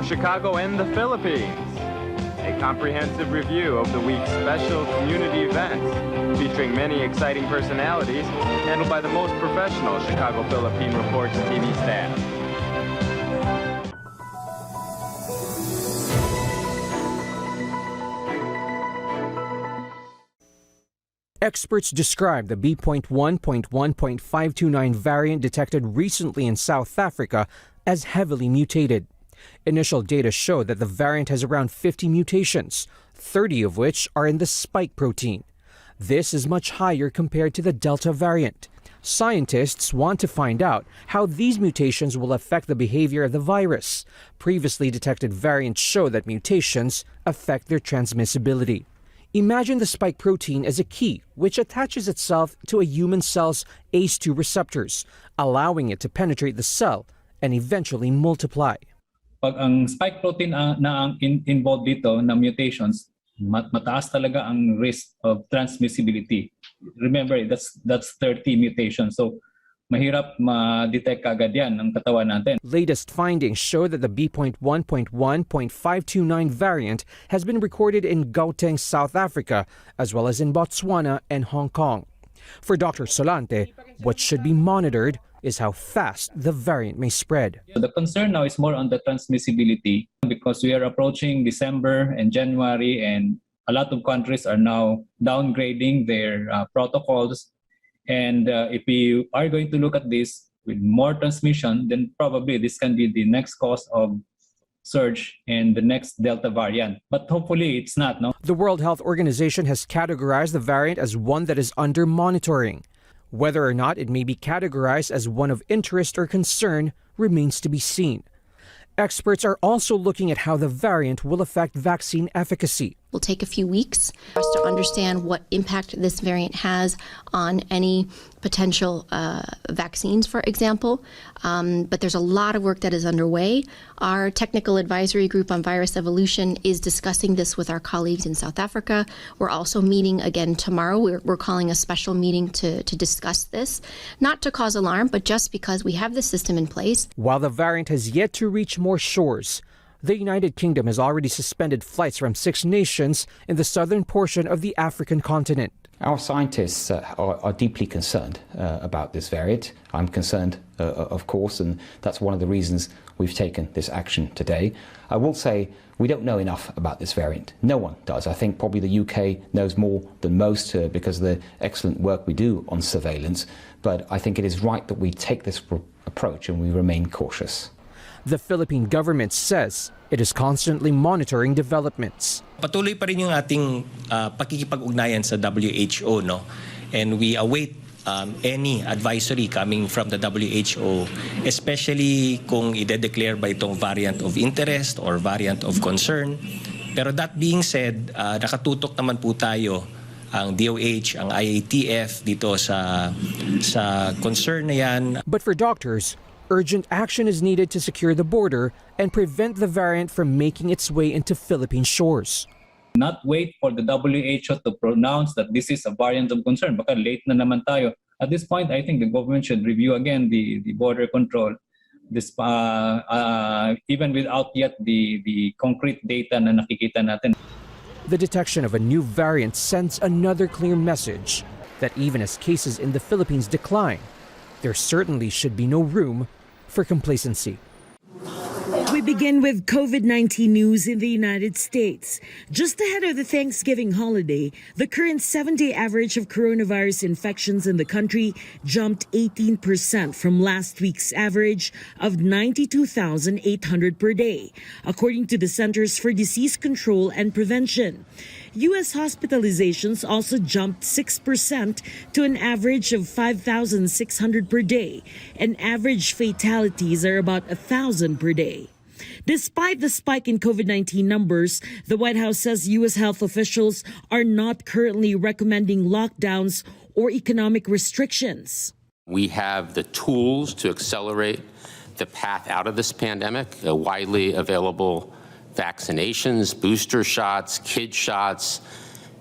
Chicago and the Philippines. A comprehensive review of the week's special community events, featuring many exciting personalities, handled by the most professional Chicago Philippine Reports TV staff. Experts describe the B.1.1.529 variant detected recently in South Africa as heavily mutated. Initial data show that the variant has around 50 mutations, 30 of which are in the spike protein. This is much higher compared to the Delta variant. Scientists want to find out how these mutations will affect the behavior of the virus. Previously detected variants show that mutations affect their transmissibility. Imagine the spike protein as a key which attaches itself to a human cell's ACE2 receptors, allowing it to penetrate the cell and eventually multiply. Pag ang spike protein na ang involved dito na mutations, mataas talaga ang risk of transmissibility. Remember, that's 30 mutations. So mahirap ma-detect agad yan ng katawan natin. Latest findings show that the B.1.1.529 variant has been recorded in Gauteng, South Africa, as well as in Botswana and Hong Kong. For Dr. Solante, what should be monitored is how fast the variant may spread. The concern now is more on the transmissibility because we are approaching December and January, and a lot of countries are now downgrading their protocols. And if we are going to look at this with more transmission, then probably this can be the next cause of surge and the next Delta variant. But hopefully it's not, no? The World Health Organization has categorized the variant as one that is under monitoring. Whether or not it may be categorized as one of interest or concern remains to be seen. Experts are also looking at how the variant will affect vaccine efficacy. It will take a few weeks for us to understand what impact this variant has on any potential vaccines, for example. But there's a lot of work that is underway. Our technical advisory group on virus evolution is discussing this with our colleagues in South Africa. We're also meeting again tomorrow. We're calling a special meeting to discuss this, not to cause alarm, but just because we have the system in place. While the variant has yet to reach more shores, the United Kingdom has already suspended flights from 6 nations in the southern portion of the African continent. Our scientists are deeply concerned about this variant. I'm concerned, of course, and that's one of the reasons we've taken this action today. I will say we don't know enough about this variant. No one does. I think probably the UK knows more than most because of the excellent work we do on surveillance. But I think it is right that we take this approach and we remain cautious. The Philippine government says it is constantly monitoring developments. Patuloy pa rin yung ating pakikipag-ugnayan sa WHO, no? And we await any advisory coming from the WHO, especially kung ide-declare ba itong variant of interest or variant of concern. Pero that being said, nakatutok naman po tayo ang DOH, ang IATF dito sa concern na yan. But for doctors, urgent action is needed to secure the border and prevent the variant from making its way into Philippine shores. Not wait for the WHO to pronounce that this is a variant of concern. Baka late na naman tayo. At this point, I think the government should review again the border control. This, even without yet the concrete data na nakikita natin. The detection of a new variant sends another clear message that even as cases in the Philippines decline, there certainly should be no room for complacency. We begin with COVID-19 news in the United States. Just ahead of the Thanksgiving holiday, the current 7-day average of coronavirus infections in the country jumped 18% from last week's average of 92,800 per day, according to the Centers for Disease Control and Prevention. U.S. hospitalizations also jumped 6% to an average of 5,600 per day, and average fatalities are about 1,000 per day. Despite the spike in COVID-19 numbers, the White House says U.S. health officials are not currently recommending lockdowns or economic restrictions. We have the tools to accelerate the path out of this pandemic, widely available vaccinations, booster shots, kid shots,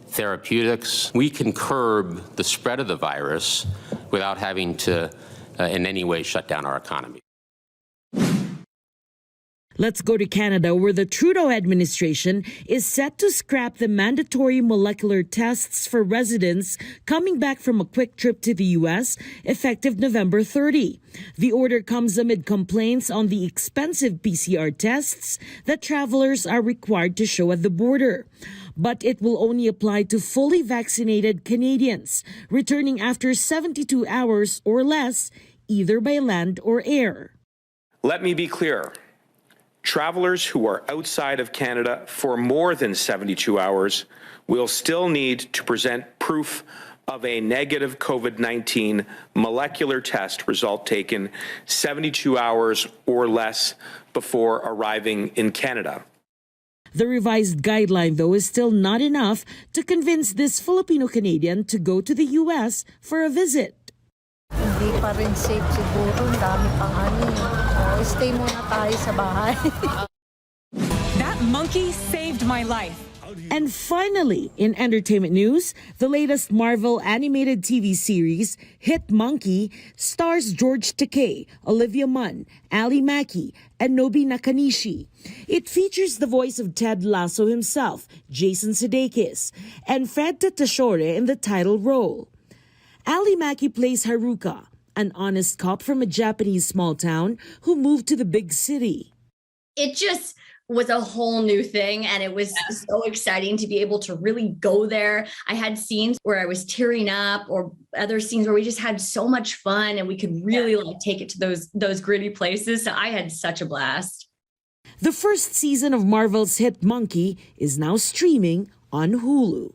therapeutics. We can curb the spread of the virus without having to in any way shut down our economy. Let's go to Canada, where the Trudeau administration is set to scrap the mandatory molecular tests for residents coming back from a quick trip to the U.S. effective November 30. The order comes amid complaints on the expensive PCR tests that travelers are required to show at the border. But it will only apply to fully vaccinated Canadians returning after 72 hours or less, either by land or air. Let me be clear. Travelers who are outside of Canada for more than 72 hours will still need to present proof of a negative COVID-19 molecular test result taken 72 hours or less before arriving in Canada. The revised guideline, though, is still not enough to convince this Filipino Canadian to go to the U.S. for a visit. Hindi pa rin safe siguro, ang dami pang stay muna tayo sa bahay. That monkey saved my life. And finally, in entertainment news, the latest Marvel animated TV series, Hit Monkey, stars George Takei, Olivia Munn, Ali Mackie, and Nobi Nakanishi. It features the voice of Ted Lasso himself, Jason Sudeikis, and Fred Tatasciore in the title role. Ali Mackie plays Haruka, an honest cop from a Japanese small town who moved to the big city. It just was a whole new thing, and it was so exciting to be able to really go there. I had scenes where I was tearing up, or other scenes where we just had so much fun and we could really take it to those gritty places. So I had such a blast. The first season of Marvel's Hit Monkey is now streaming on Hulu.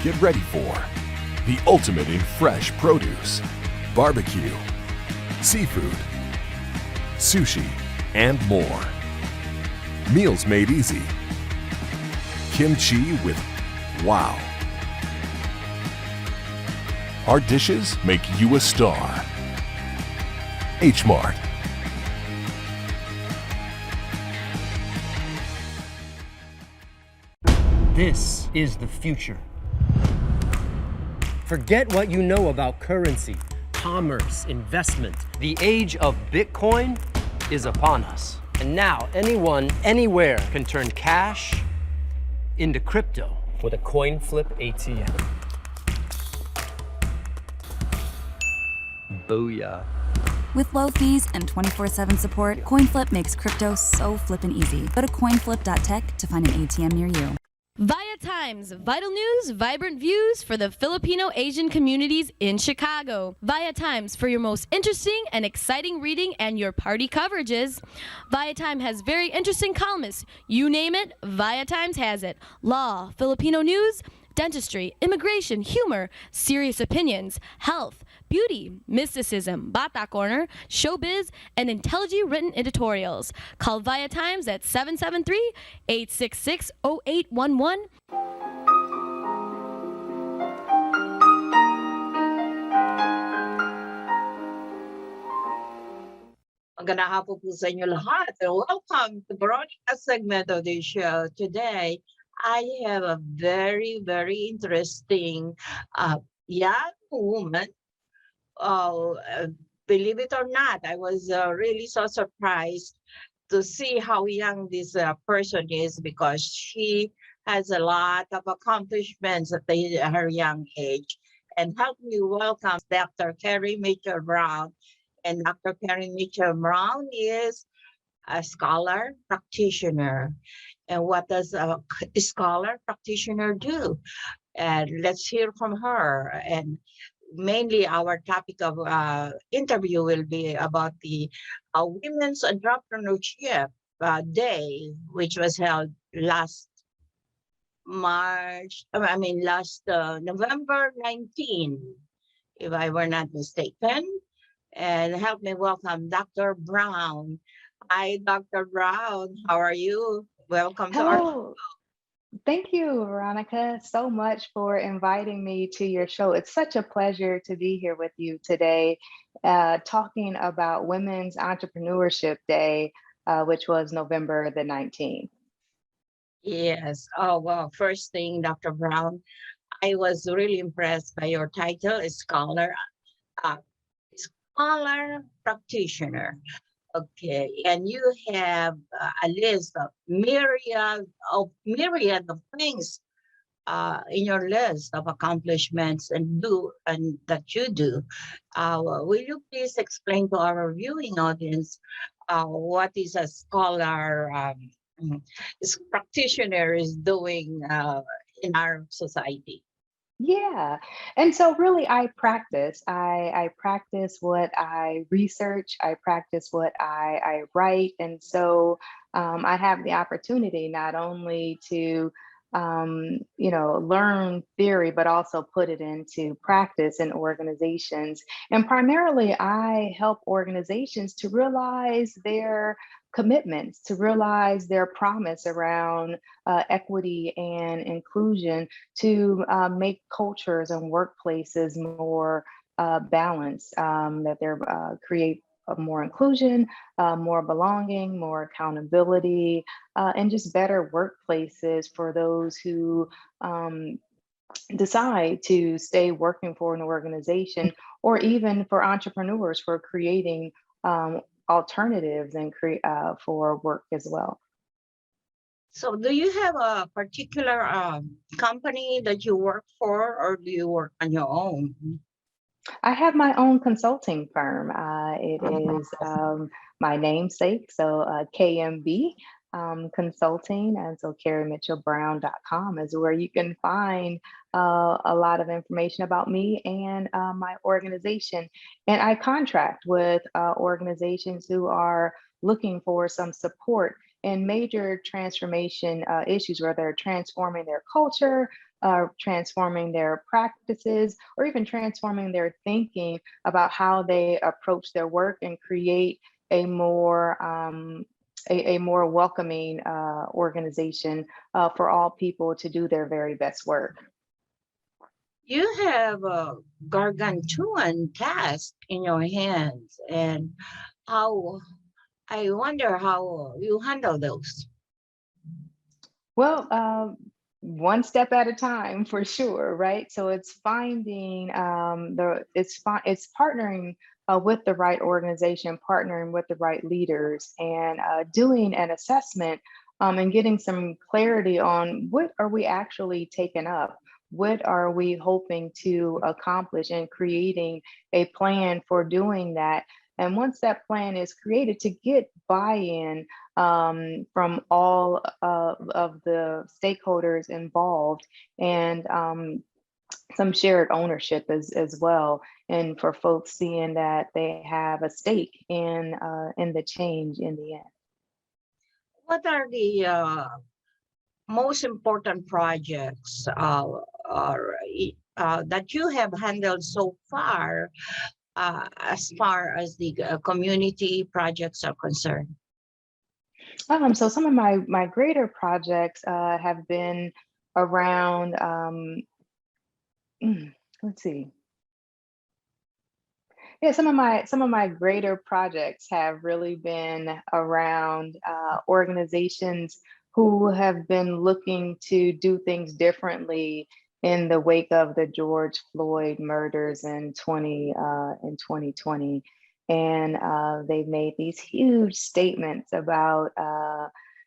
Get ready for the ultimate in fresh produce, barbecue, seafood, sushi, and more. Meals made easy. Kimchi with wow. Our dishes make you a star. H-Mart. This is the future. Forget what you know about currency, commerce, investment. The age of Bitcoin is upon us. And now anyone, anywhere can turn cash into crypto with a coin flip ATM. Booyah. With low fees and 24/7 support, CoinFlip makes crypto so flippin' easy. Go to coinflip.tech to find an ATM near you. ViaTimes, vital news, vibrant views for the Filipino Asian communities in Chicago. ViaTimes for your most interesting and exciting reading and your party coverages. ViaTime has very interesting columnists. You name it, ViaTimes has it. Law, Filipino news, dentistry, immigration, humor, serious opinions, health, beauty, mysticism, Bata Corner, showbiz, and intelligently written editorials. Call ViaTimes at 773-866-0811. Magandang hapon po sa inyo lahat. Welcome to Veronica's segment of the show. Today, I have a very, very interesting young woman. Believe it or not, I was really so surprised to see how young this person is, because she has a lot of accomplishments at her young age. And help me welcome Dr. Kerry Mitchell-Brown. And Dr. Kerry Mitchell-Brown is a scholar-practitioner. And what does a scholar-practitioner do? And let's hear from her. And mainly our topic of interview will be about the Women's Entrepreneurship Day, which was held last November 19, if I were not mistaken. And help me welcome Dr. Brown. Hi, Dr. Brown. How are you? Welcome to our show. Thank you, Veronica, so much for inviting me to your show. It's such a pleasure to be here with you today, talking about Women's Entrepreneurship Day, which was November the 19th. Yes. Oh, well, first thing, Dr. Brown, I was really impressed by your title, Scholar-Practitioner. Okay, and you have a list of myriad of things in your list of accomplishments and that you do. Will you please explain to our viewing audience what is a practitioner is doing in our society? Yeah. And so really I practice. I practice what I research. I practice what I write. And so I have the opportunity not only to learn theory, but also put it into practice in organizations. And primarily I help organizations to realize their commitments, to realize their promise around equity and inclusion, to make cultures and workplaces more balanced, that they're create more inclusion, more belonging, more accountability, and just better workplaces for those who decide to stay working for an organization, or even for entrepreneurs for creating alternatives and for work as well. So do you have a particular company that you work for, or do you work on your own? I have my own consulting firm. It is my namesake, so KMB Consulting, and so KerryMitchellBrown.com is where you can find a lot of information about me and my organization. And I contract with organizations who are looking for some support in major transformation issues, where they're transforming their culture, transforming their practices, or even transforming their thinking about how they approach their work and create a more welcoming organization for all people to do their very best work. You have a gargantuan task in your hands, and I wonder how you handle those. Well, one step at a time, for sure, right? So it's finding it's partnering with the right organization, partnering with the right leaders, and doing an assessment and getting some clarity on what are we actually taking up, what are we hoping to accomplish, and creating a plan for doing that. And once that plan is created, to get buy-in from all of the stakeholders involved, and some shared ownership as well, and for folks seeing that they have a stake in the change in the end. What are the most important projects that you have handled so far, as far as the community projects are concerned? So some of my greater projects have been around, let's see. Yeah, some of my greater projects have really been around organizations who have been looking to do things differently in the wake of the George Floyd murders in 2020. And they've made these huge statements about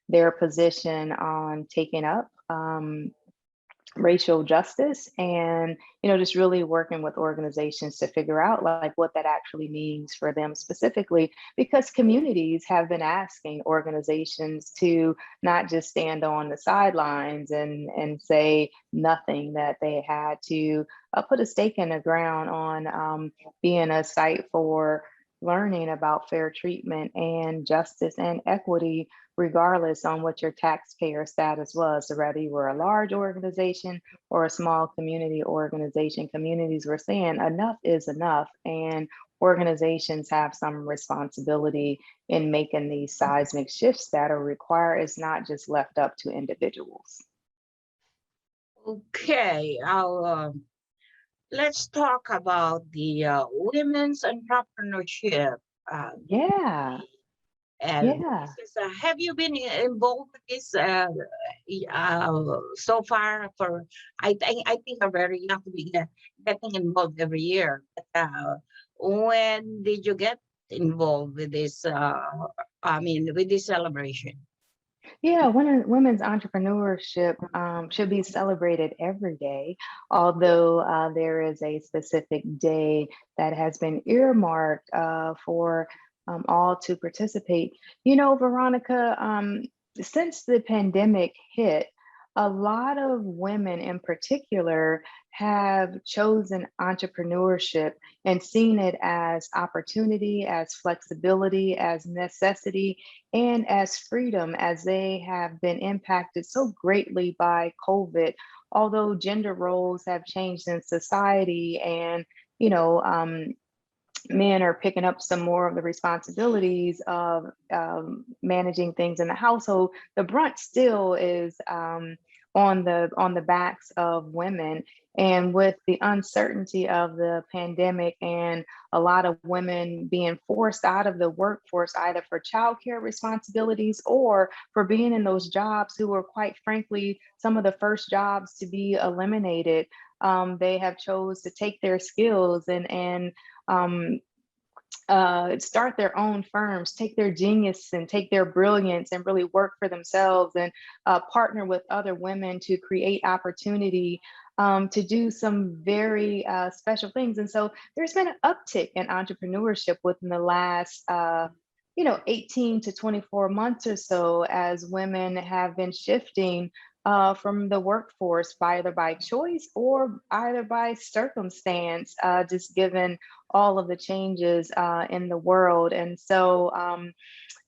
their position on taking up racial justice, and just really working with organizations to figure out like what that actually means for them specifically, because communities have been asking organizations to not just stand on the sidelines and say nothing, that they had to put a stake in the ground on being a site for learning about fair treatment and justice and equity, regardless on what your taxpayer status was. So whether you were a large organization or a small community organization, communities were saying enough is enough, and organizations have some responsibility in making these seismic shifts that are required. It's not just left up to individuals. Okay, let's talk about the women's entrepreneurship. Yeah. Have you been involved with this so far? I think are very young to be getting involved every year. when did you get involved with this? With this celebration? Yeah, women's entrepreneurship should be celebrated every day, although there is a specific day that has been earmarked for all to participate. You know, Veronica, since the pandemic hit, a lot of women in particular have chosen entrepreneurship and seen it as opportunity, as flexibility, as necessity, and as freedom, as they have been impacted so greatly by COVID. Although gender roles have changed in society and, you know, men are picking up some more of the responsibilities of managing things in the household, the brunt still is on the backs of women. And with the uncertainty of the pandemic and a lot of women being forced out of the workforce, either for childcare responsibilities or for being in those jobs who were quite frankly some of the first jobs to be eliminated, they have chose to take their skills and start their own firms, take their genius and take their brilliance and really work for themselves and partner with other women to create opportunity to do some very special things. And so there's been an uptick in entrepreneurship within the last 18 to 24 months or so, as women have been shifting from the workforce either by choice or either by circumstance, just given all of the changes in the world. And so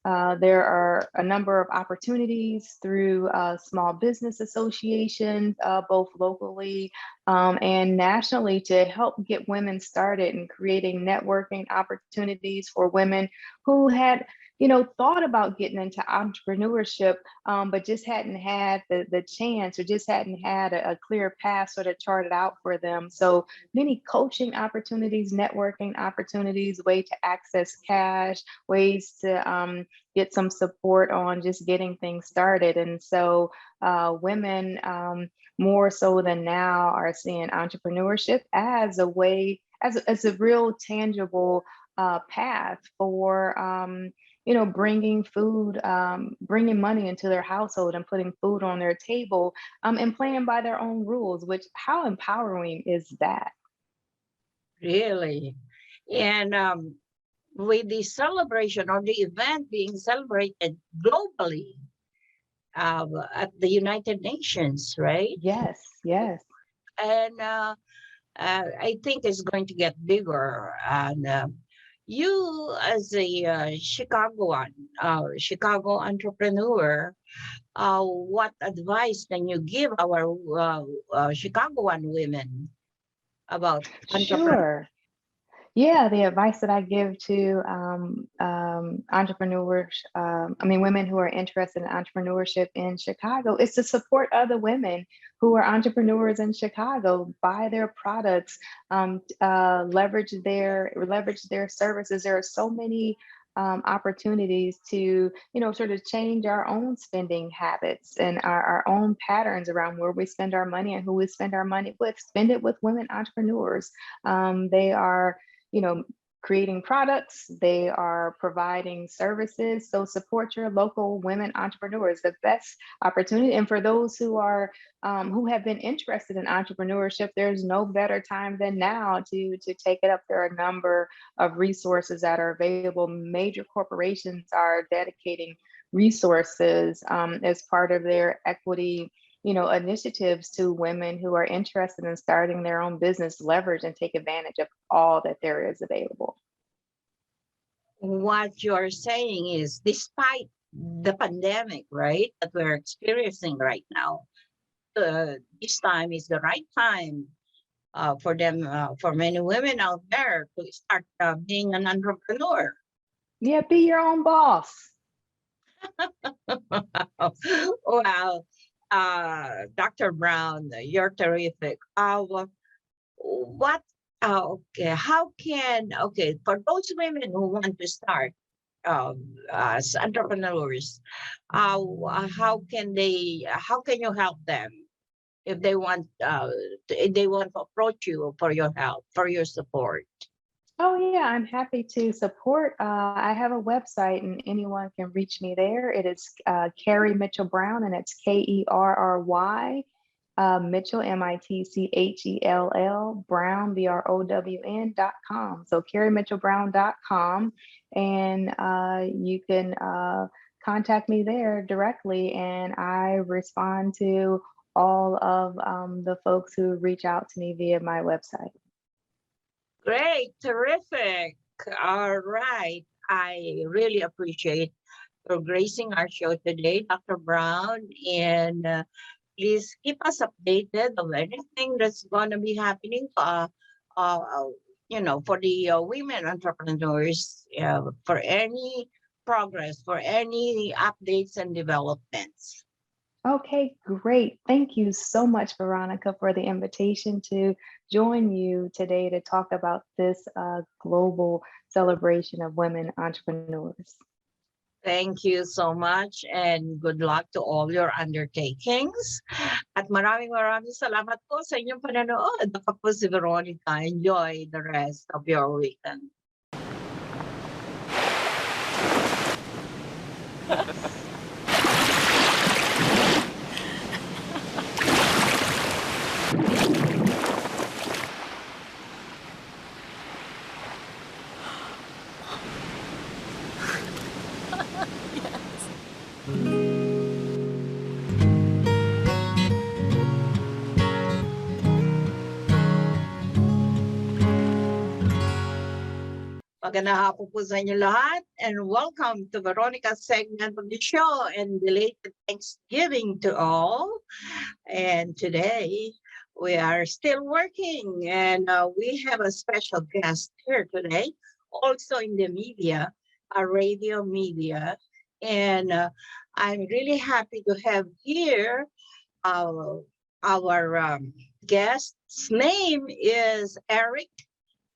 there are a number of opportunities through small business associations, both locally and nationally, to help get women started in creating networking opportunities for women who had thought about getting into entrepreneurship, but just hadn't had the chance or just hadn't had a clear path sort of charted out for them. So many coaching opportunities, networking opportunities, way to access cash, ways to get some support on just getting things started. And so women more so than now are seeing entrepreneurship as a way, as a real tangible path for bringing food, bringing money into their household and putting food on their table, and playing by their own rules, which how empowering is that? Really? And with the celebration or the event being celebrated globally at the United Nations, right? Yes, yes. And I think it's going to get bigger. And you, as a Chicago entrepreneur, what advice can you give our Chicagoan women about entrepreneurship? Sure. Yeah, the advice that I give to entrepreneurs, women who are interested in entrepreneurship in Chicago, is to support other women who are entrepreneurs in Chicago, buy their products, leverage their services. There are so many opportunities to, sort of change our own spending habits and our own patterns around where we spend our money and who we spend our money with. Spend it with women entrepreneurs. They are creating products, they are providing services. So support your local women entrepreneurs, the best opportunity. And for those who are who have been interested in entrepreneurship, there's no better time than now to take it up. There are a number of resources that are available. Major corporations are dedicating resources as part of their equity initiatives to women who are interested in starting their own business, leverage and take advantage of all that there is available. What you're saying is, despite the pandemic, right, that we're experiencing right now, this time is the right time for them, for many women out there to start being an entrepreneur. Yeah, be your own boss. Wow. Dr. Brown, you're terrific. For those women who want to start as entrepreneurs, how can you help them if they want to approach you for your help, for your support? Oh, yeah, I'm happy to support. I have a website and anyone can reach me there. It is Kerry Mitchell Brown, and it's Kerry, Mitchell, Mitchell, Brown, BROWN.com. So KerryMitchellBrown.com, and you can contact me there directly, and I respond to all of the folks who reach out to me via my website. Great, terrific. All right. I really appreciate your gracing our show today, Dr. Brown. And please keep us updated of anything that's going to be happening, for the women entrepreneurs, for any progress, for any updates and developments. Okay, great. Thank you so much, Veronica, for the invitation to join you today to talk about this global celebration of women entrepreneurs. Thank you so much, and good luck to all your undertakings. At maraming salamat po sa inyong pananood. Ako po si Veronica. Enjoy the rest of your weekend. Magandang hapon po sa inyo lahat, and welcome to Veronica's segment of the show, and belated Thanksgiving to all. And today we are still working, and we have a special guest here today, also in the media, radio media. And I'm really happy to have here our guest's name is Eric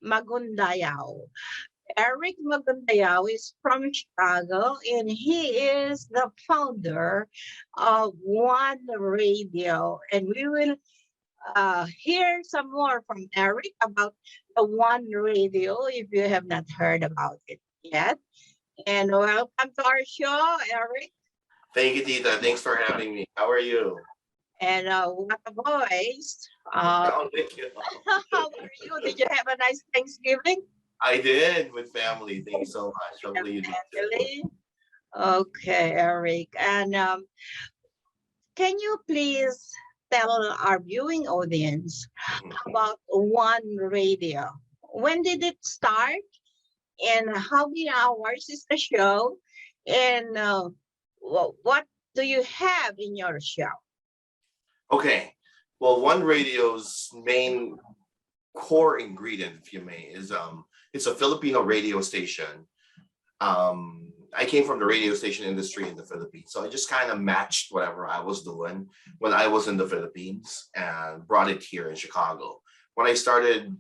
Magundayao. Eric Magundayao is from Chicago, and he is the founder of One Radio. And we will hear some more from Eric about the One Radio if you have not heard about it yet. And welcome to our show, Eric. Thank you, Tita. Thanks for having me. How are you? And what a voice. Thank you. How are you? Did you have a nice Thanksgiving? I did with family. Thank you so much. Hopefully you did too. Okay, Eric. And can you please tell our viewing audience about One Radio? When did it start? And how many hours is the show? And what do you have in your show? Okay. Well, One Radio's main core ingredient, if you may, is it's a Filipino radio station. I came from the radio station industry in the Philippines, so I just kind of matched whatever I was doing when I was in the Philippines and brought it here in Chicago. When I started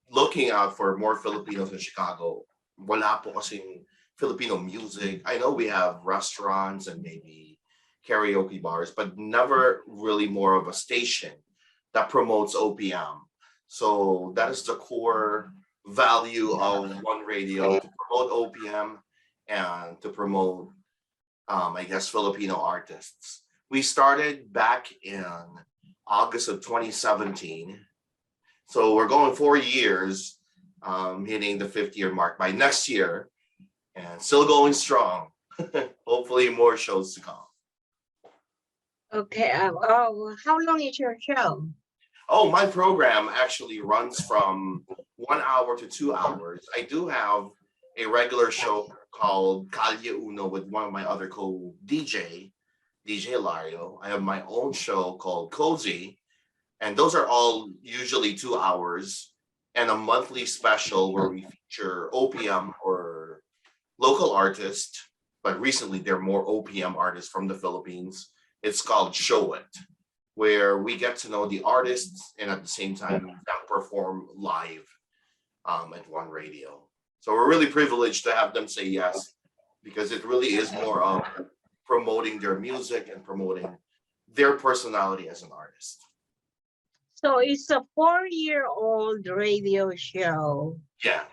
looking out for more Filipinos in Chicago, wala po kasing Filipino music. I know we have restaurants and maybe karaoke bars, but never really more of a station that promotes OPM. So that is the core value of One Radio, to promote OPM and to promote, I guess, Filipino artists. We started back in August of 2017. So we're going 4 years, hitting the 5th-year mark by next year, and still going strong. Hopefully more shows to come. Okay. How long is your show? Oh, my program actually runs from 1 hour to 2 hours. I do have a regular show called Calle Uno with one of my other DJ Lario. I have my own show called Cozy, and those are all usually 2 hours, and a monthly special where we feature OPM or local artists, but recently they're more OPM artists from the Philippines. It's called Show It, where we get to know the artists and at the same time perform live at One Radio. So we're really privileged to have them say yes, because it really is more of promoting their music and promoting their personality as an artist. So it's a 4-year-old radio show, Yeah.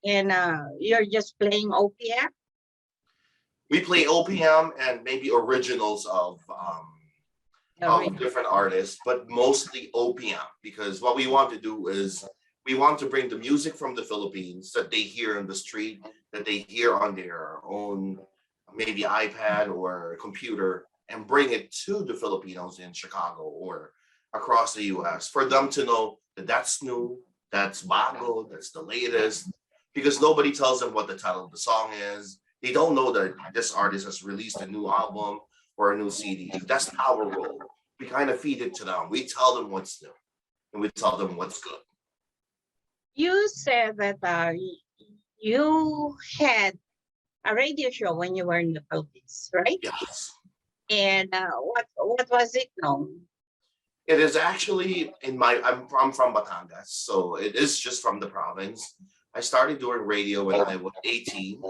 and you're just playing OPM? We play OPM and maybe originals of different artists, but mostly OPM, because what we want to do is we want to bring the music from the Philippines that they hear in the street, that they hear on their own, maybe iPad or computer, and bring it to the Filipinos in Chicago or across the US for them to know that that's new, that's bago, that's the latest, because nobody tells them what the title of the song is. They don't know that this artist has released a new album or a new CD. That's our role. We kind of feed it to them. We tell them what's new and we tell them what's good. You said that you had a radio show when you were in the Philippines, right? Yes. And what was it known? It is actually I'm from Batangas, so it is just from the province. I started doing radio when I was 18.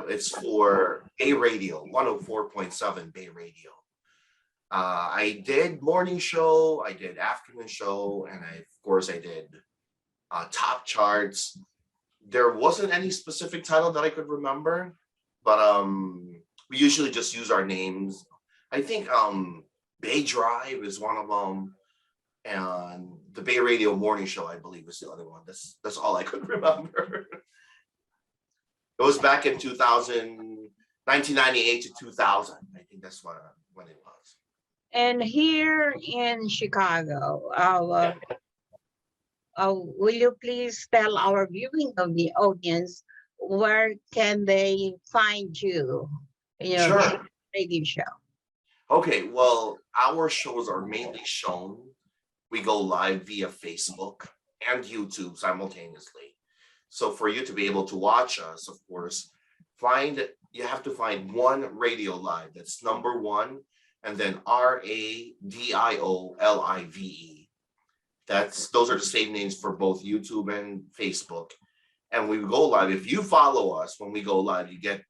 It's for Bay Radio, 104.7 Bay Radio. I did morning show, I did afternoon show, and of course I did top charts. There wasn't any specific title that I could remember, but we usually just use our names. I think Bay Drive is one of them, and the Bay Radio Morning Show, I believe, is the other one. That's all I could remember. It was back in 1998 to 2000. I think that's when it was. And here in Chicago, will you please tell our viewing of the audience where can they find you in your radio show? Okay, well, our shows are mainly shown. We go live via Facebook and YouTube simultaneously. So for you to be able to watch us, of course, you have to find one radio live. That's #1, and then RADIOLIVE. Those are the same names for both YouTube and Facebook. And we go live. If you follow us when we go live, you get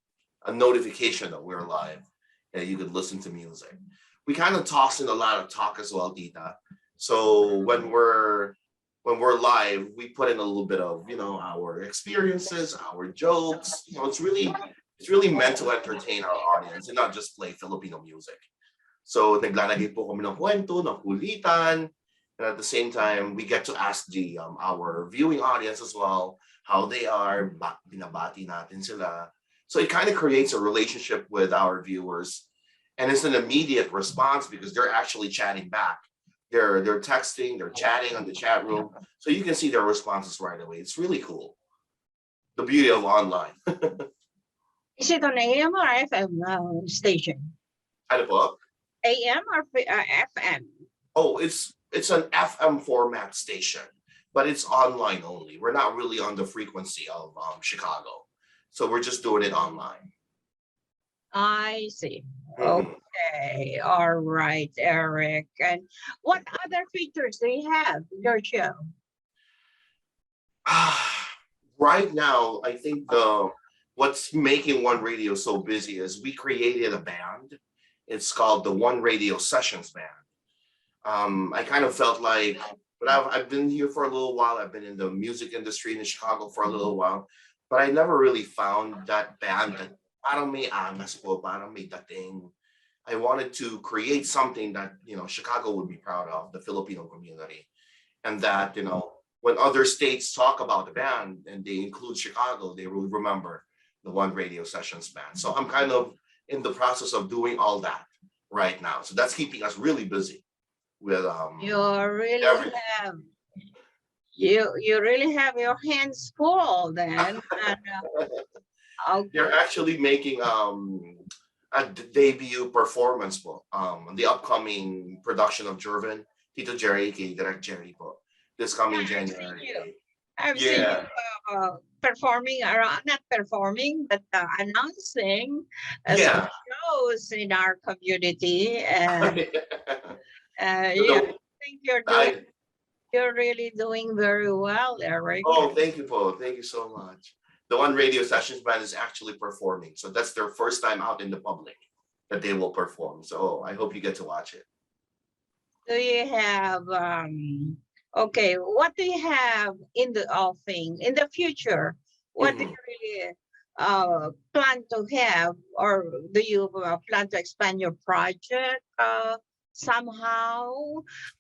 a notification that we're live. And you could listen to music. We kind of toss in a lot of talk as well, Tita. So when we're live, we put in a little bit of our experiences, our jokes. It's really meant to entertain our audience and not just play Filipino music. So naglalagay po kami ng kwento, ng kulitan, and at the same time, we get to ask our viewing audience as well how they are. Binabati natin sila. So it kind of creates a relationship with our viewers, and it's an immediate response because they're actually chatting back. They're texting, they're chatting on the chat room, so you can see their responses right away. It's really cool. The beauty of online. Is it on AM or FM station? Ano po? AM or FM? Oh, it's an FM format station, but it's online only. We're not really on the frequency of Chicago. So we're just doing it online. I see. Okay. All right, Eric. And what other features do you have in your show? Right now, I think what's making One Radio so busy is we created a band. It's called the One Radio Sessions Band. I kind of felt like, but I've been here for a little while. I've been in the music industry in Chicago for a little while. But I never really found that band that parang may angas po, parang may dating. I wanted to create something that, Chicago would be proud of, the Filipino community. And that, when other states talk about the band and they include Chicago, they will remember the One Radio Sessions Band. So I'm kind of in the process of doing all that right now. So that's keeping us really busy with You really have your hands full then. They're actually making a debut performance po, the upcoming production of Jervin, Tito Jerry, kay Direct Jerry po, this coming January. I've seen you performing, or not performing, but announcing some shows in our community. And I think you're really doing very well, Eric. Oh, thank you, Paul. Thank you so much. The One Radio Sessions Band is actually performing. So that's their first time out in the public that they will perform. So I hope you get to watch it. Do you have okay, what do you have in the offing in the future? What do you really plan to have, or do you plan to expand your project somehow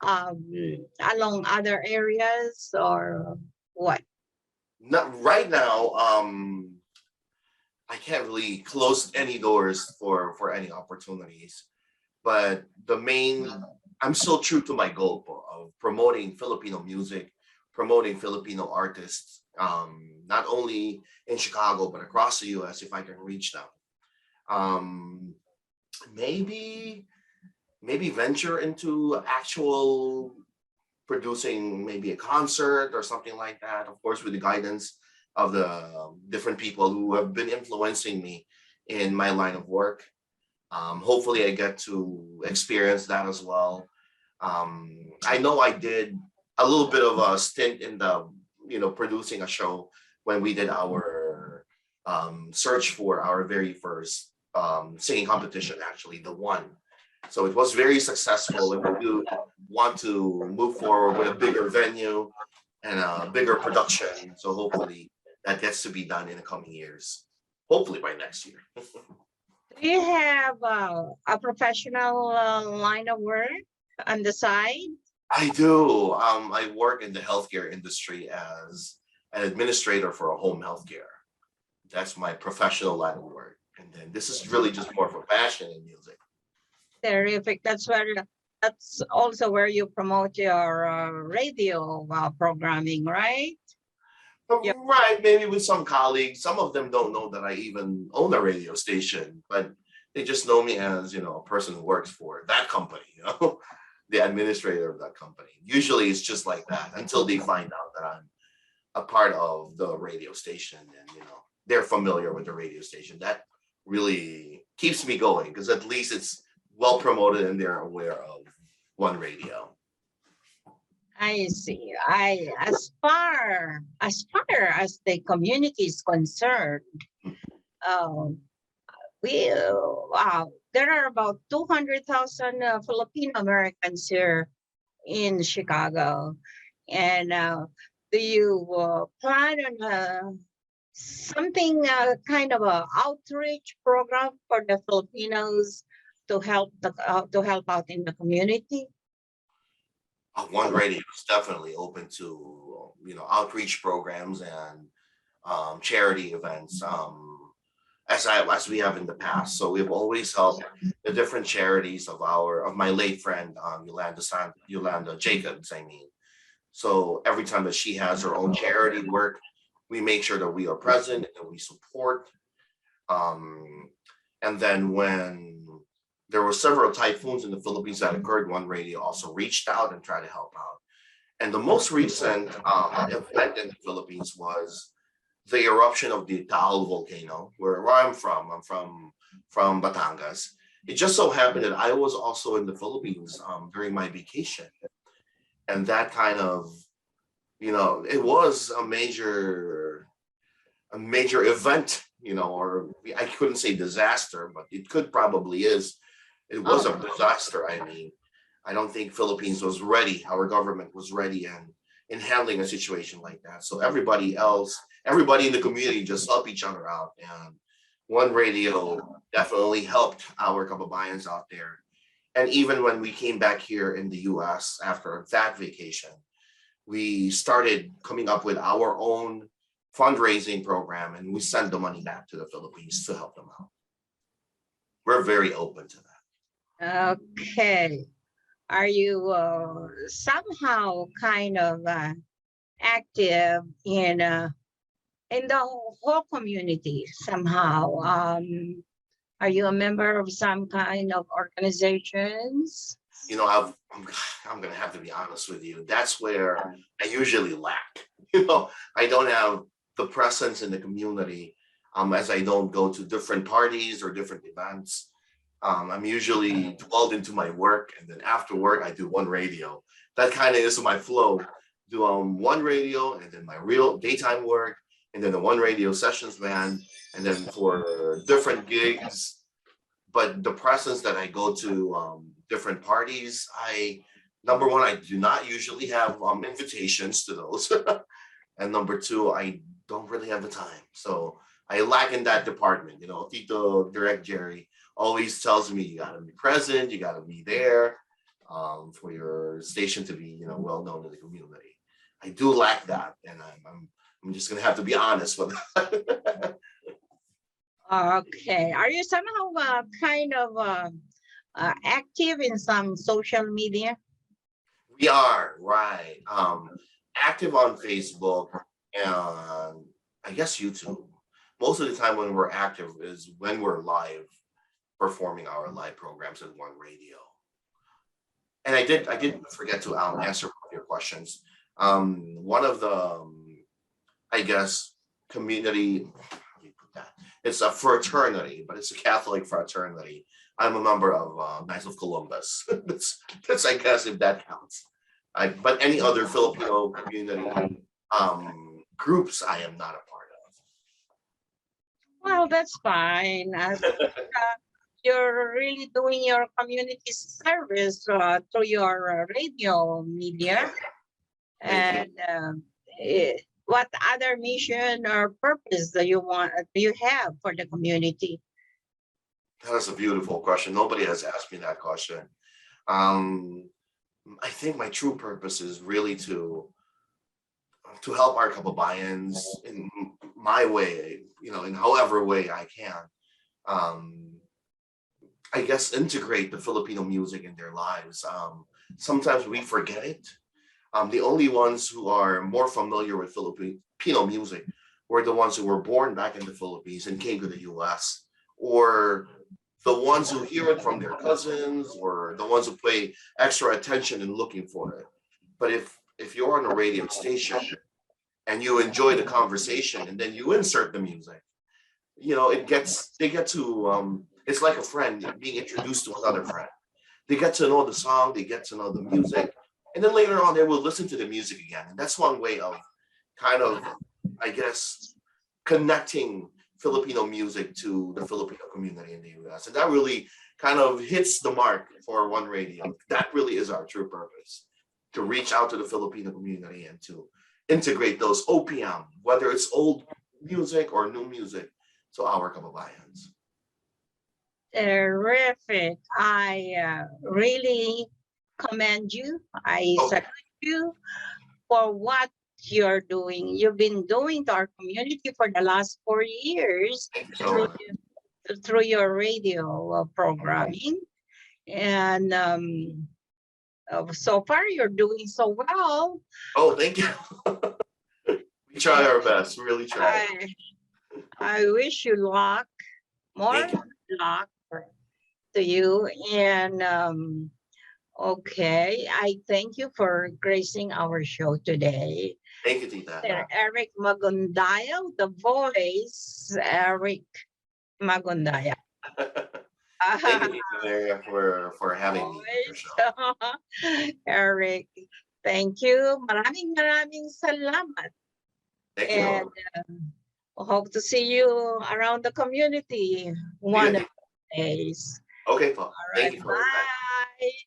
along other areas, or what? Not right now. I can't really close any doors for any opportunities, but I'm still true to my goal of promoting Filipino music, promoting Filipino artists, not only in Chicago but across the U.S. if I can reach them. Um, maybe venture into actual producing maybe a concert or something like that, of course with the guidance of the different people who have been influencing me in my line of work. Hopefully I get to experience that as well. I know I did a little bit of a stint in the, producing a show when we did our search for our very first singing competition, actually, the one. So it was very successful, and we do want to move forward with a bigger venue and a bigger production. So hopefully that gets to be done in the coming years, hopefully by next year. Do you have a professional line of work on the side? I do. I work in the healthcare industry as an administrator for a home healthcare. That's my professional line of work. And then this is really just more for passion in music. Terrific. That's also where you promote your radio programming, right? But right, maybe with some colleagues. Some of them don't know that I even own a radio station, but they just know me as, a person who works for that company, the administrator of that company. Usually it's just like that until they find out that I'm a part of the radio station and, they're familiar with the radio station. That really keeps me going because at least it's well promoted and they're aware of One Radio. I see. As far as the community is concerned, there are about 200,000 Filipino Americans here in Chicago, and do you plan on something kind of a outreach program for the Filipinos to help out in the community? One Radio is definitely open to outreach programs and charity events as we have in the past. So we've always helped the different charities of my late friend Yolanda Jacobs. So every time that she has her own charity work, we make sure that we are present and we support. And then when there were several typhoons in the Philippines that occurred, One Radio also reached out and tried to help out. And the most recent event in the Philippines was the eruption of the Taal volcano, where I'm from. I'm from Batangas. It just so happened that I was also in the Philippines during my vacation. And that kind of, it was a major event, or I couldn't say disaster, but it could probably is. It was a disaster. I don't think Philippines was ready. Our government was ready in handling a situation like that. So everybody in the community just helped each other out. And One Radio definitely helped our kababayans out there. And even when we came back here in the US after that vacation, we started coming up with our own fundraising program, and we send the money back to the Philippines to help them out. We're very open to that. Okay. Are you somehow kind of active in the whole community somehow? Are you a member of some kind of organizations? I'm going to have to be honest with you. That's where I usually lack. I don't have the presence in the community as I don't go to different parties or different events. I'm usually dwelled into my work, and then after work, I do One Radio. That kind of is my flow. Do One Radio, and then my real daytime work, and then the One Radio sessions band, and then for different gigs. But the presence that I go to different parties, I number one, I do not usually have invitations to those. And number two, I don't really have the time. So I lack in that department. Tito Direct Jerry always tells me you got to be present, you got to be there for your station to be, well known in the community. I do lack that, and I'm just gonna have to be honest with that. Okay. Are you somehow kind of active in some social media? We are, right. Active on Facebook and I guess YouTube. Most of the time when we're active is when we're live performing our live programs in One Radio. And I did forget to answer one of your questions. One of the, I guess, community, how do you put that? It's a fraternity, but it's a Catholic fraternity. I'm a member of Knights of Columbus. that's I guess if that counts. But any other Filipino community groups, I am not a part of. Well, that's fine. You're really doing your community service through your radio media. And what other mission or purpose do you have for the community? That's a beautiful question. Nobody has asked me that question. I think my true purpose is really to help our Kababayans in my way, in however way I can. I guess integrate the Filipino music in their lives. Sometimes we forget it. The only ones who are more familiar with Filipino music were the ones who were born back in the Philippines and came to the US, or the ones who hear it from their cousins, or the ones who pay extra attention in looking for it. But if you're on a radio station and you enjoy the conversation and then you insert the music, they get to, it's like a friend being introduced to another friend. They get to know the song, they get to know the music, and then later on they will listen to the music again. And that's one way of kind of, I guess, connecting Filipino music to the Filipino community in the US. And that really kind of hits the mark for One Radio. That really is our true purpose, to reach out to the Filipino community and to integrate those OPM, whether it's old music or new music, to our Kababayans. Terrific. I really commend you. I salute you for what you're doing. You've been doing to our community for the last 4 years through your radio programming. And so far you're doing so well. Oh, thank you. We try our best, really try. I wish you luck, more luck to you. And okay, I thank you for gracing our show today. Thank you, Tita. Sir Eric Magundaya, the voice, Eric Magundaya. Thank you, Tita, for having me. Eric, thank you. Maraming salamat. Thank you. And hope to see you around the community one of the days. Okay, Paul. Thank you. Bye.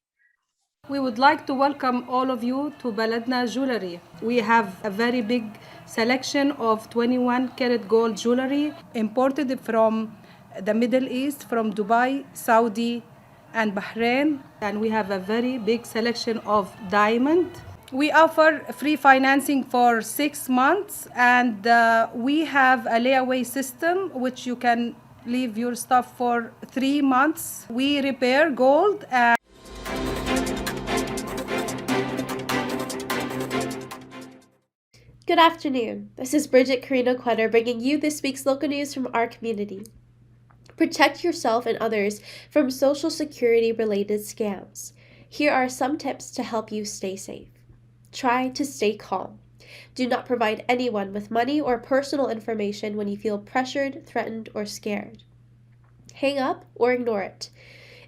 We would like to welcome all of you to Baladna Jewelry. We have a very big selection of 21-karat gold jewelry imported from the Middle East, from Dubai, Saudi, and Bahrain. And we have a very big selection of diamond. We offer free financing for 6 months, and we have a layaway system which you can leave your stuff for 3 months. We repair gold. Good afternoon. This is Brigitte, Carino, Cueter, bringing you this week's local news from our community. Protect yourself and others from Social Security-related scams. Here are some tips to help you stay safe. Try to stay calm. Do not provide anyone with money or personal information when you feel pressured, threatened, or scared. Hang up or ignore it.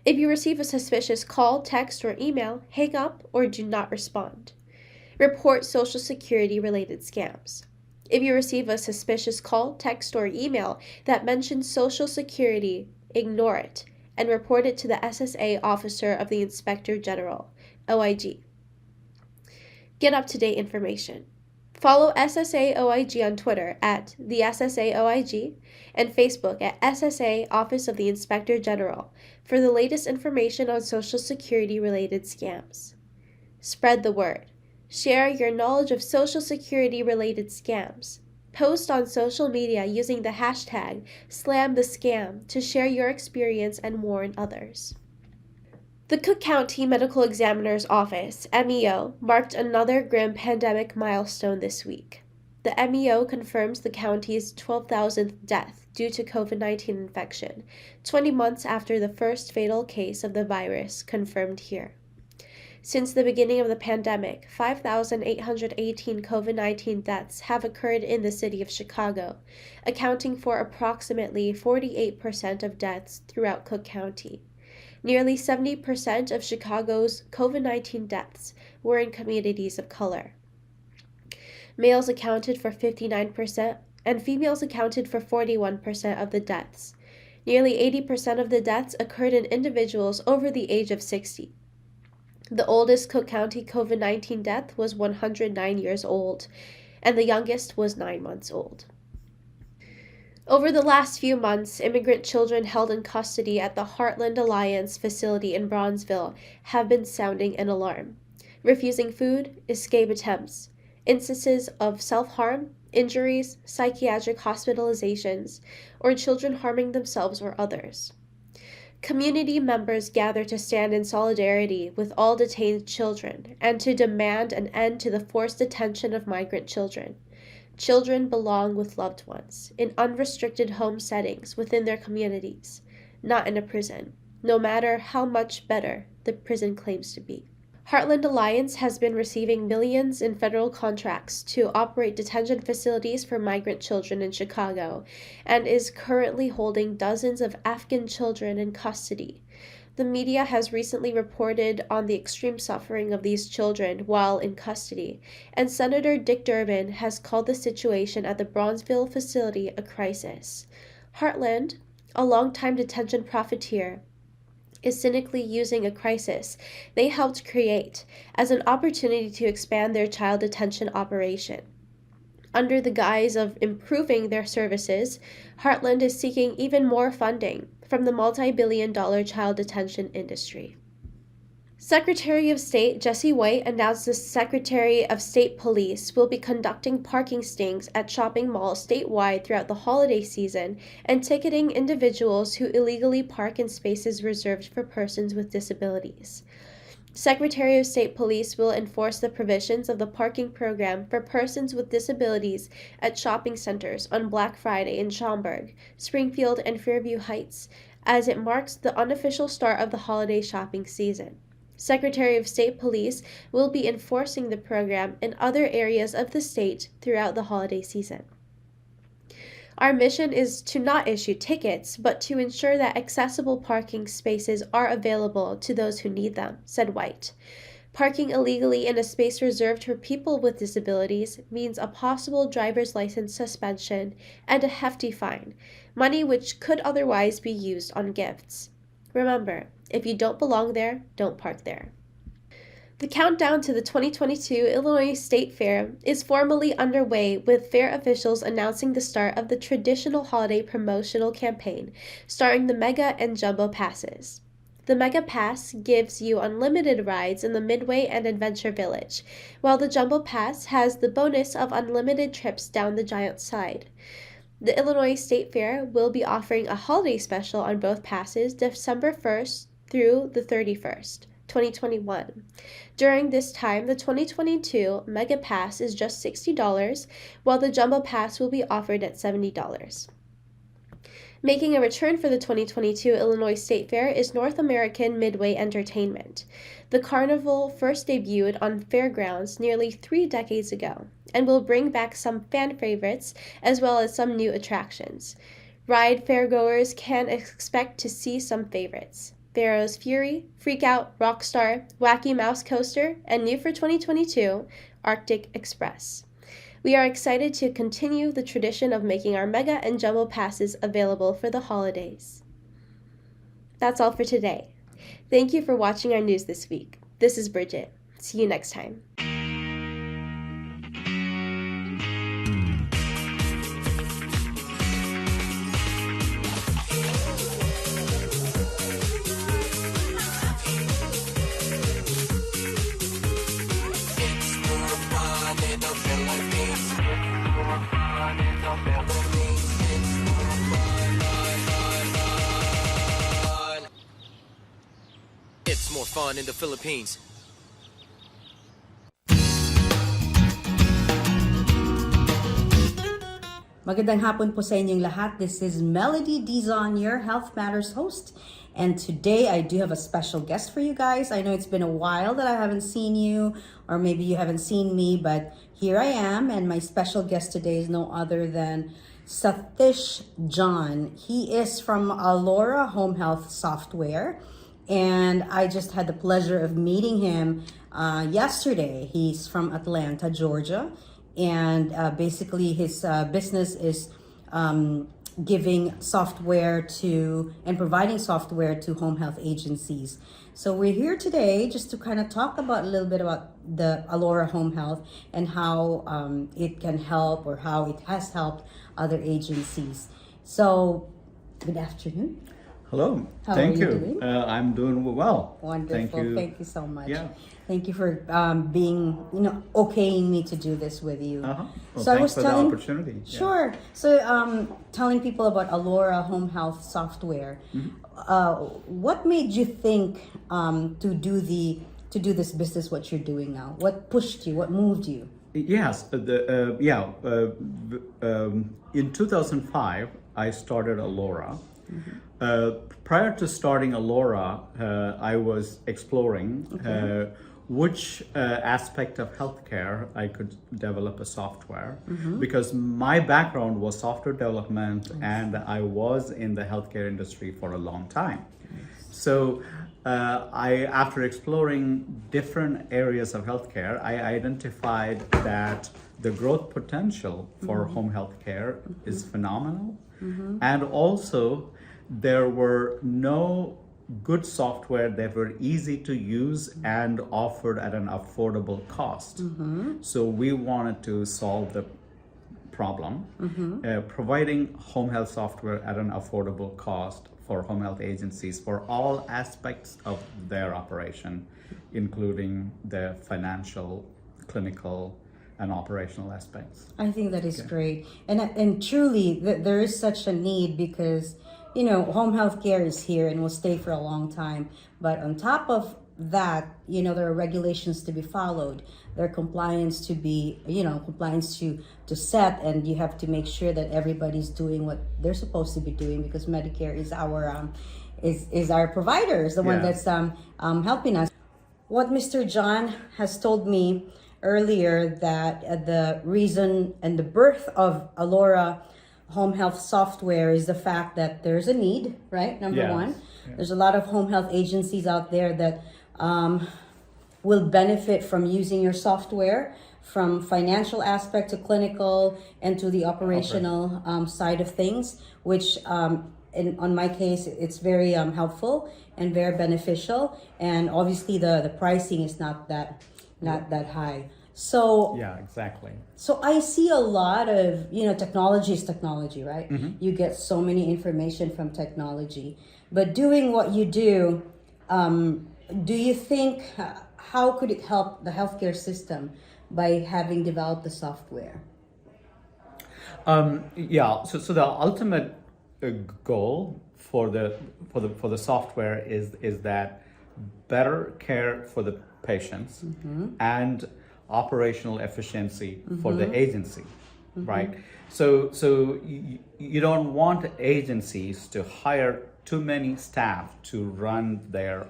If you receive a suspicious call, text, or email, hang up or do not respond. Report Social Security-related scams. If you receive a suspicious call, text, or email that mentions Social Security, ignore it and report it to the SSA Officer of the Inspector General, OIG. Get up-to-date information. Follow SSA-OIG on Twitter at the SSA-OIG and Facebook at SSA Office of the Inspector General for the latest information on Social Security-related scams. Spread the word. Share your knowledge of Social Security-related scams. Post on social media using the hashtag #SlamTheScam to share your experience and warn others. The Cook County Medical Examiner's Office, MEO, marked another grim pandemic milestone this week. The MEO confirms the county's 12,000th death due to COVID-19 infection, 20 months after the first fatal case of the virus confirmed here. Since the beginning of the pandemic, 5,818 COVID-19 deaths have occurred in the city of Chicago, accounting for approximately 48% of deaths throughout Cook County. Nearly 70% of Chicago's COVID-19 deaths were in communities of color. Males accounted for 59% and females accounted for 41% of the deaths. Nearly 80% of the deaths occurred in individuals over the age of 60. The oldest Cook County COVID-19 death was 109 years old, and the youngest was 9 months old. Over the last few months, immigrant children held in custody at the Heartland Alliance facility in Bronzeville have been sounding an alarm. Refusing food, escape attempts, instances of self-harm, injuries, psychiatric hospitalizations, or children harming themselves or others. Community members gather to stand in solidarity with all detained children and to demand an end to the forced detention of migrant children. Children belong with loved ones in unrestricted home settings within their communities, not in a prison, no matter how much better the prison claims to be. Heartland Alliance has been receiving millions in federal contracts to operate detention facilities for migrant children in Chicago and is currently holding dozens of Afghan children in custody. The media has recently reported on the extreme suffering of these children while in custody, and Senator Dick Durbin has called the situation at the Bronzeville facility a crisis. Heartland, a longtime detention profiteer, is cynically using a crisis they helped create as an opportunity to expand their child detention operation. Under the guise of improving their services, Heartland is seeking even more funding from the multi-billion-dollar child detention industry. Secretary of State Jesse White announced the Secretary of State Police will be conducting parking stings at shopping malls statewide throughout the holiday season and ticketing individuals who illegally park in spaces reserved for persons with disabilities. Secretary of State Police will enforce the provisions of the parking program for persons with disabilities at shopping centers on Black Friday in Schaumburg, Springfield, and Fairview Heights, as it marks the unofficial start of the holiday shopping season. Secretary of State Police will be enforcing the program in other areas of the state throughout the holiday season. Our mission is to not issue tickets, but to ensure that accessible parking spaces are available to those who need them, said White. Parking illegally in a space reserved for people with disabilities means a possible driver's license suspension and a hefty fine, money which could otherwise be used on gifts. Remember, if you don't belong there, don't park there. The countdown to the 2022 Illinois State Fair is formally underway, with fair officials announcing the start of the traditional holiday promotional campaign, starring the Mega and Jumbo Passes. The Mega Pass gives you unlimited rides in the Midway and Adventure Village, while the Jumbo Pass has the bonus of unlimited trips down the Giant Slide. The Illinois State Fair will be offering a holiday special on both passes December 1st through the 31st. 2021. During this time, the 2022 Mega Pass is just $60, while the Jumbo Pass will be offered at $70. Making a return for the 2022 Illinois State Fair is North American Midway Entertainment. The carnival first debuted on fairgrounds nearly 3 decades ago and will bring back some fan favorites as well as some new attractions. Ride fairgoers can expect to see some favorites: Pharaoh's Fury, Freak Out, Rockstar, Wacky Mouse Coaster, and new for 2022, Arctic Express. We are excited to continue the tradition of making our Mega and Jumbo Passes available for the holidays. That's all for today. Thank you for watching our news this week. This is Brigitte. See you next time. It's more fun in the Philippines. Magandang hapon po sa inyong lahat. This is Melody Dizon, your Health Matters host. And today I do have a special guest for you guys. I know it's been a while that I haven't seen you, or maybe you haven't seen me, but here I am. And my special guest today is no other than Satish John. He is from Alora Home Health Software. And I just had the pleasure of meeting him yesterday. He's from Atlanta, Georgia. And basically his business is giving software to and providing software to home health agencies. So we're here today just to kind of talk about a little bit about the Alora Home Health and how it can help or how it has helped other agencies. So good afternoon. Hello. Thank you. I'm doing well. Wonderful. Thank you so much. Yeah. Thank you for being, okaying me to do this with you. Well, so I was thanks for telling, the opportunity. Yeah. Sure. So telling people about Alora Home Health Software. What made you think to do this business? What you're doing now? What pushed you? What moved you? Yes. In 2005, I started Alora. Prior to starting Alora, I was exploring which aspect of healthcare I could develop a software, because my background was software development and I was in the healthcare industry for a long time. So after exploring different areas of healthcare, I identified that the growth potential for home healthcare is phenomenal. And also, there were no good software that were easy to use and offered at an affordable cost. So we wanted to solve the problem, providing home health software at an affordable cost for home health agencies for all aspects of their operation, including the financial, clinical, and operational aspects. I think that is great. And truly, there is such a need because home health care is here and will stay for a long time. But on top of that, there are regulations to be followed. There are compliance to be, compliance to set, and you have to make sure that everybody's doing what they're supposed to be doing, because Medicare is our is our provider, is the one that's helping us. What Mr. John has told me earlier, that the reason and the birth of Alora Home Health Software is the fact that there's a need, right? Number one. There's a lot of home health agencies out there that will benefit from using your software, from financial aspect to clinical and to the operational side of things, which on my case, it's very helpful and very beneficial. And obviously the pricing is not that high. So yeah, exactly. So I see a lot of, technology is technology, right? You get so many information from technology, but doing what you do you think, how could it help the healthcare system by having developed the software? So the ultimate goal for the software is that better care for the patients and operational efficiency for the agency, right? So you don't want agencies to hire too many staff to run their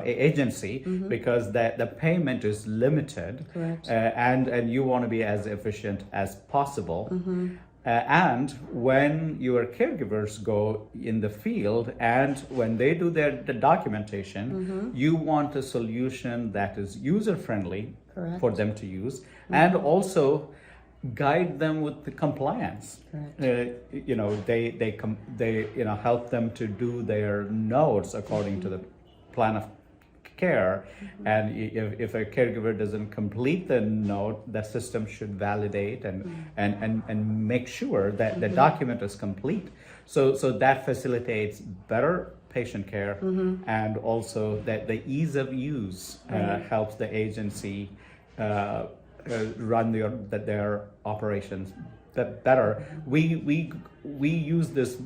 agency, because the payment is limited. Correct. And you want to be as efficient as possible. And when your caregivers go in the field and when they do the documentation, you want a solution that is user-friendly for them to use, and also guide them with the compliance. They help them to do their notes according to the plan of care, and if a caregiver doesn't complete the note, the system should validate and make sure that the document is complete. So that facilitates better patient care, and also that the ease of use helps the agency run their operations better. We use this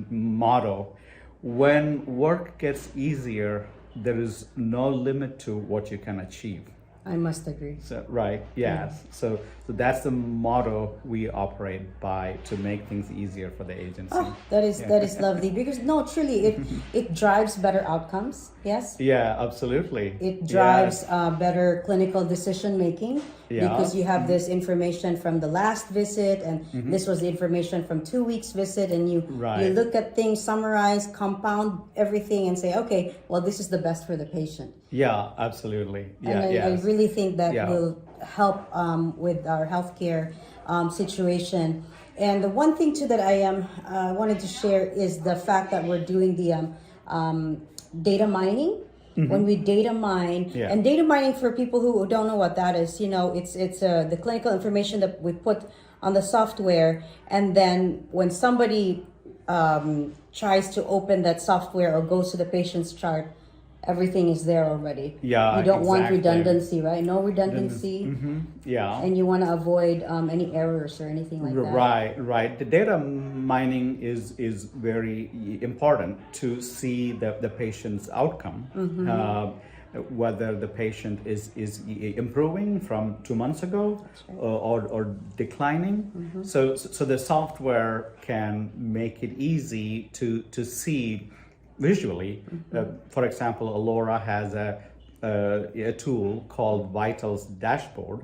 motto: when work gets easier, there is no limit to what you can achieve. I must agree. So, right, yes. So that's the motto we operate by, to make things easier for the agency. Oh, that is lovely, because no, truly, it drives better outcomes. Yes. Yeah, absolutely. It drives better clinical decision making, because you have this information from the last visit, and this was the information from 2 weeks visit, and you look at things, summarize, compound everything, and say, okay, well, this is the best for the patient. Yeah, absolutely. Yeah, and I really think that will help with our healthcare situation. And the one thing too that I wanted to share is the fact that we're doing the data mining. When we data mine, and data mining, for people who don't know what that is, it's the clinical information that we put on the software, and then when somebody tries to open that software or goes to the patient's chart, everything is there already. Yeah, you don't want redundancy, right? No redundancy. Yeah. And you want to avoid any errors or anything like that. Right. The data mining is very important to see the patient's outcome. Whether the patient is improving from 2 months ago or declining. So the software can make it easy to see visually. For example, Allura has a tool called Vitals Dashboard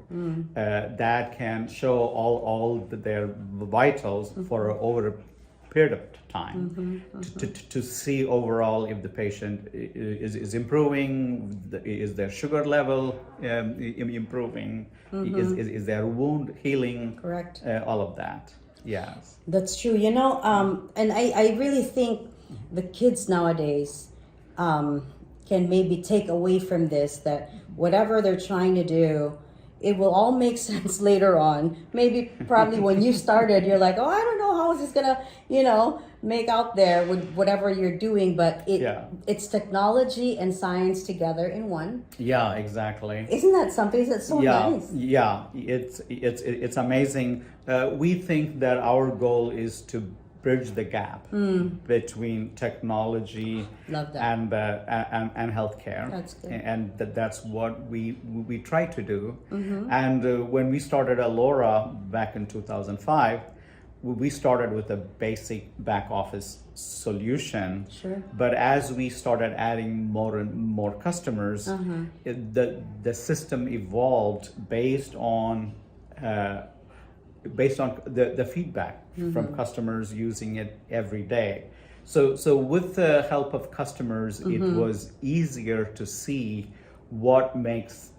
that can show all their vitals for over a period of time to see overall if the patient is improving, is their sugar level improving, is their wound healing, correct, all of that. Yes, that's true. And I really think the kids nowadays can maybe take away from this, that whatever they're trying to do, it will all make sense later on. Maybe probably when you started, you're like, oh, I don't know how is this gonna, make out there with whatever you're doing, but it's technology and science together in one. Yeah, exactly. Isn't that something that's so nice? Yeah, it's amazing. We think that our goal is to bridge the gap between technology and healthcare. That's good. And that's what we try to do. And when we started Allura back in 2005, we started with a basic back office solution. Sure. But as we started adding more and more customers, the system evolved based on the feedback from customers using it every day. So with the help of customers, it was easier to see what makes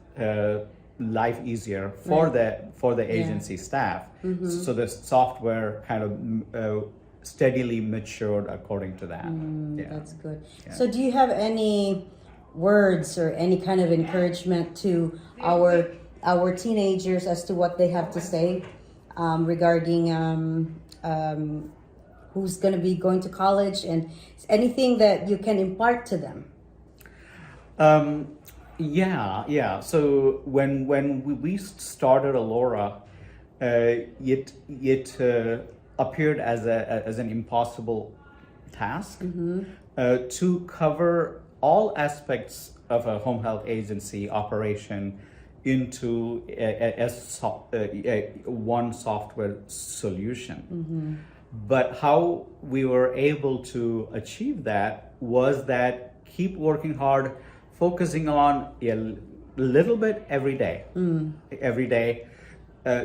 life easier for the agency staff. So the software kind of steadily matured according to that. That's good. Yeah. So do you have any words or any kind of encouragement to our teenagers as to what they have to say regarding who's going to be going to college, and anything that you can impart to them? So when we started Allura, it appeared as an impossible task to cover all aspects of a home health agency operation into one software solution. But how we were able to achieve that was that keep working hard, focusing on a little bit every day.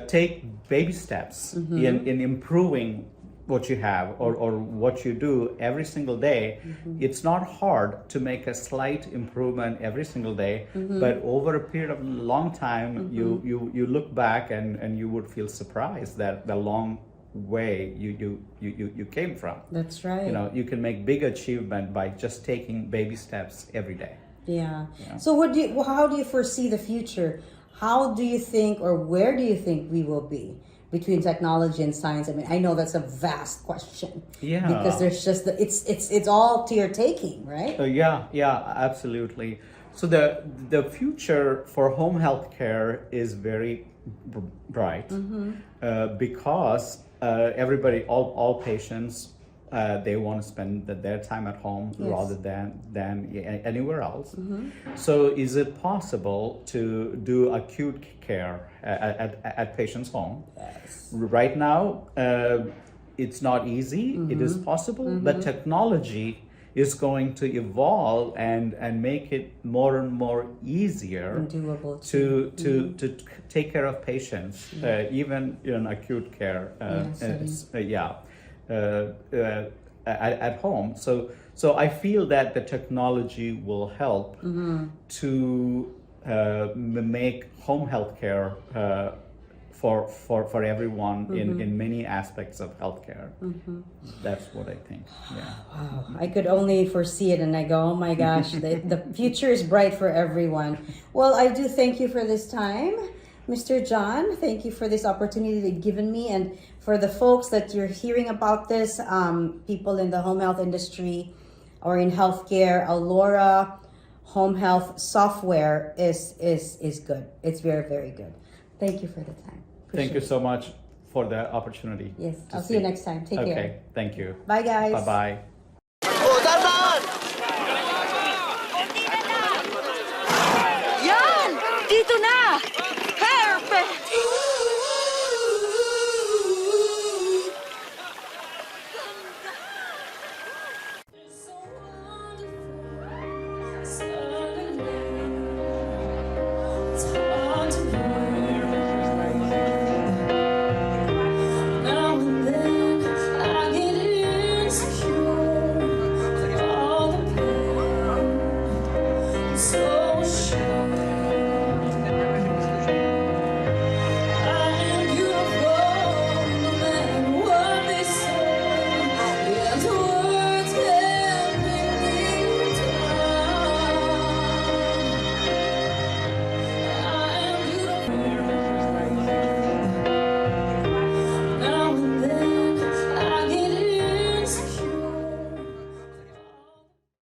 Take baby steps in improving what you have or what you do every single day. It's not hard to make a slight improvement every single day, but over a period of a long time, you look back and you would feel surprised that the long way you came from. That's right. You can make big achievement by just taking baby steps every day. Yeah. So how do you foresee the future? How do you think, or where do you think we will be between technology and science? I mean, I know that's a vast question. Yeah. Because there's just it's all to your taking, right? Yeah, absolutely. So the future for home health care is very bright because everybody, all patients they want to spend their time at home rather than anywhere else. So is it possible to do acute care at patients' home? Yes. Right now, it's not easy. It is possible, but technology is going to evolve and make it more and more easier And doable to take care of patients, even in acute care. At home. So I feel that the technology will help to make home health care for everyone in many aspects of healthcare. That's what I think. Yeah. Wow, I could only foresee it and I go, oh my gosh, the future is bright for everyone. Well, I do thank you for this time, Mr. John. Thank you for this opportunity that you've given me, and for the folks that you're hearing about this, people in the home health industry or in healthcare, Allura home health software is good. It's very, very good. Thank you for the time. Thank you so much for the opportunity. Yes, I'll see you next time. Take care. Okay, thank you. Bye, guys. Bye-bye.